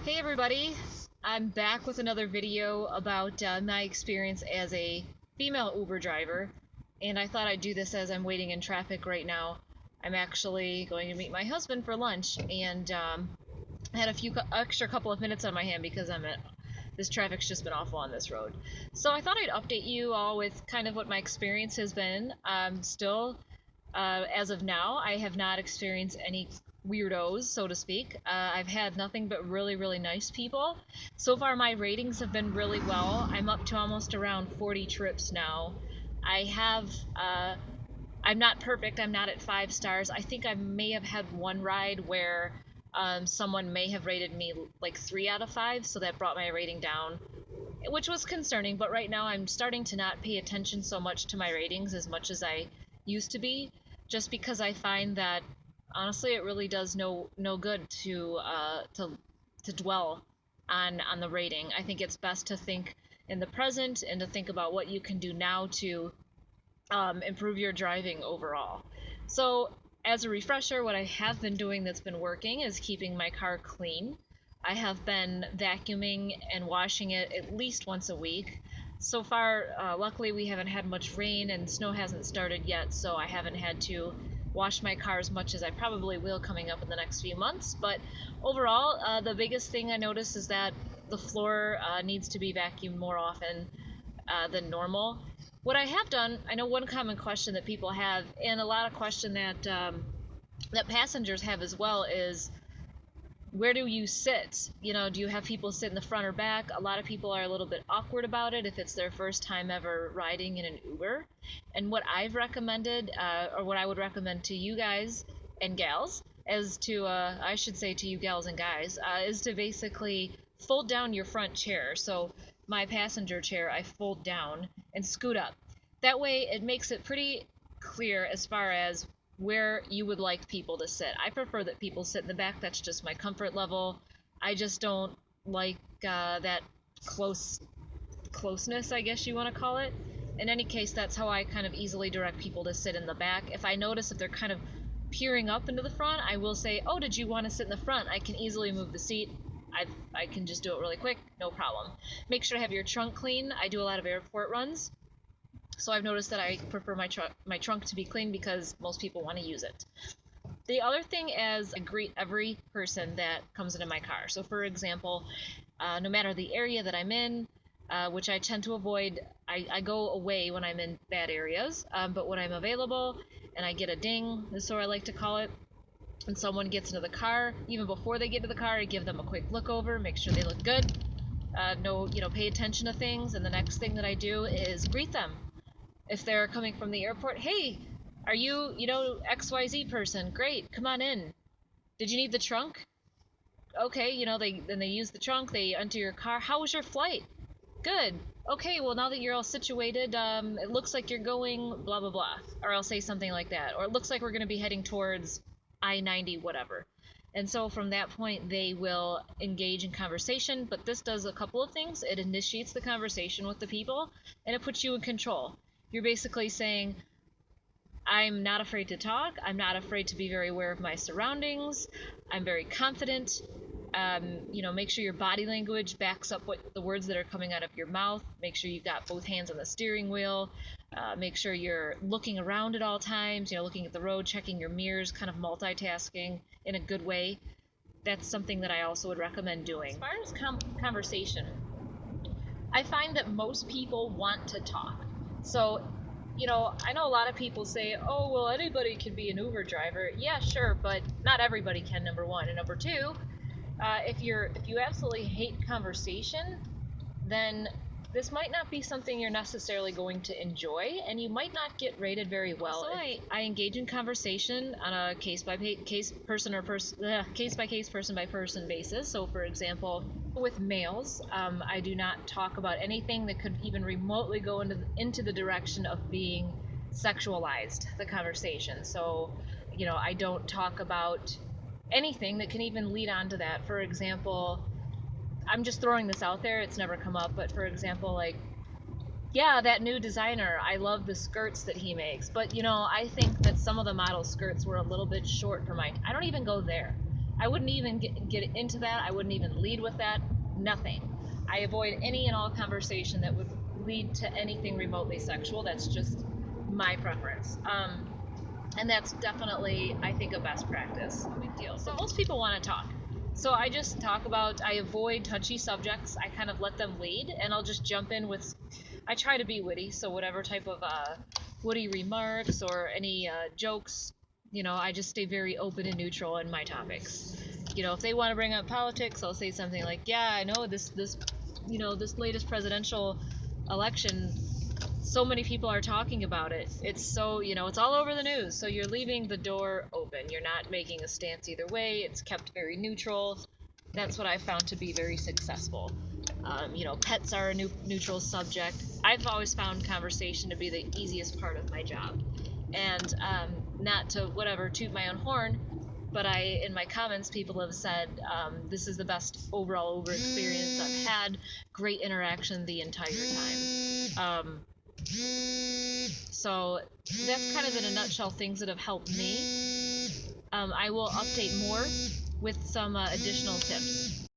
Hey everybody, I'm back with another video about my experience as a female Uber driver, and I thought I'd do this as I'm waiting in traffic right now. I'm actually going to meet my husband for lunch, and I had a few extra couple of minutes on my hand because this traffic's just been awful on this road. So I thought I'd update you all with kind of what my experience has been. As of now, I have not experienced any weirdos, so to speak. I've had nothing but really, really nice people. So far, my ratings have been really well. I'm up to almost around 40 trips now. I have, I'm not perfect. I'm not at 5 stars. I think I may have had one ride where someone may have rated me like 3 out of 5, so that brought my rating down, which was concerning. But right now, I'm starting to not pay attention so much to my ratings as much as I used to be, just because I find that honestly it really does no good to dwell on the rating. I think it's best to think in the present and to think about what you can do now to improve your driving overall. So, as a refresher, what I have been doing that's been working is keeping my car clean. I have been vacuuming and washing it at least once a week. So far, luckily, we haven't had much rain and snow hasn't started yet, so I haven't had to wash my car as much as I probably will coming up in the next few months. But overall, the biggest thing I noticed is that the floor needs to be vacuumed more often than normal. What I have done, I know one common question that people have, and a lot of question that passengers have as well, is where do you sit? You know, do you have people sit in the front or back? A lot of people are a little bit awkward about it if it's their first time ever riding in an Uber. And what I've recommended, or what I would recommend to you guys and gals, I should say to you gals and guys, is to basically fold down your front chair. So my passenger chair, I fold down and scoot up. That way it makes it pretty clear as far as where you would like people to sit. I prefer that people sit in the back. That's just my comfort level. I just don't like that closeness, I guess you want to call it. In any case, that's how I kind of easily direct people to sit in the back. If I notice if they're kind of peering up into the front, I will say, oh, did you want to sit in the front? I can easily move the seat. I can just do it really quick, no problem. Make sure to have your trunk clean. I do a lot of airport runs, so I've noticed that I prefer my trunk to be clean because most people want to use it. The other thing is I greet every person that comes into my car. So for example, no matter the area that I'm in, which I tend to avoid, I go away when I'm in bad areas, but when I'm available and I get a ding, is so I like to call it, and someone gets into the car, even before they get to the car, I give them a quick look over, make sure they look good, pay attention to things, and the next thing that I do is greet them. If they're coming from the airport, hey, are you, XYZ person? Great, come on in. Did you need the trunk? Okay, they use the trunk, they enter your car. How was your flight? Good. Okay, well, now that you're all situated, it looks like you're going blah blah blah, or I'll say something like that, or it looks like we're going to be heading towards I-90, whatever. And so from that point, they will engage in conversation. But this does a couple of things. It initiates the conversation with the people, and it puts you in control. You're basically saying, I'm not afraid to talk. I'm not afraid to be very aware of my surroundings. I'm very confident. Make sure your body language backs up what the words that are coming out of your mouth. Make sure you've got both hands on the steering wheel. Make sure you're looking around at all times, looking at the road, checking your mirrors, kind of multitasking in a good way. That's something that I also would recommend doing. As far as conversation, I find that most people want to talk. So, I know a lot of people say, oh, well, anybody can be an Uber driver. Yeah, sure, but not everybody can, number one. And number two, if you absolutely hate conversation, then this might not be something you're necessarily going to enjoy, and you might not get rated very well. So I engage in conversation on a case by case, person by person basis. So, for example, with males, I do not talk about anything that could even remotely go into the direction of being sexualized. The conversation. So, I don't talk about anything that can even lead on to that. For example, I'm just throwing this out there, it's never come up, but for example, like, yeah, that new designer, I love the skirts that he makes, but I think that some of the model skirts were a little bit short for mine. I don't even go there. I wouldn't even get into that. I wouldn't even lead with that. Nothing. I avoid any and all conversation that would lead to anything remotely sexual. That's just my preference. And that's definitely, I think, a best practice. No big deal. So most people want to talk. So I just talk about, I avoid touchy subjects. I kind of let them lead, and I'll just jump in with, I try to be witty, so whatever type of witty remarks or any jokes, I just stay very open and neutral in my topics. If they want to bring up politics, I'll say something like, yeah, I know this latest presidential election, so many people are talking about it. It's so, it's all over the news. So you're leaving the door open. You're not making a stance either way. It's kept very neutral. That's what I've found to be very successful. Pets are a neutral subject. I've always found conversation to be the easiest part of my job. And not to whatever toot my own horn, but in my comments, people have said this is the best overall experience I've had. Great interaction the entire time. So that's kind of in a nutshell things that have helped me. I will update more with some additional tips.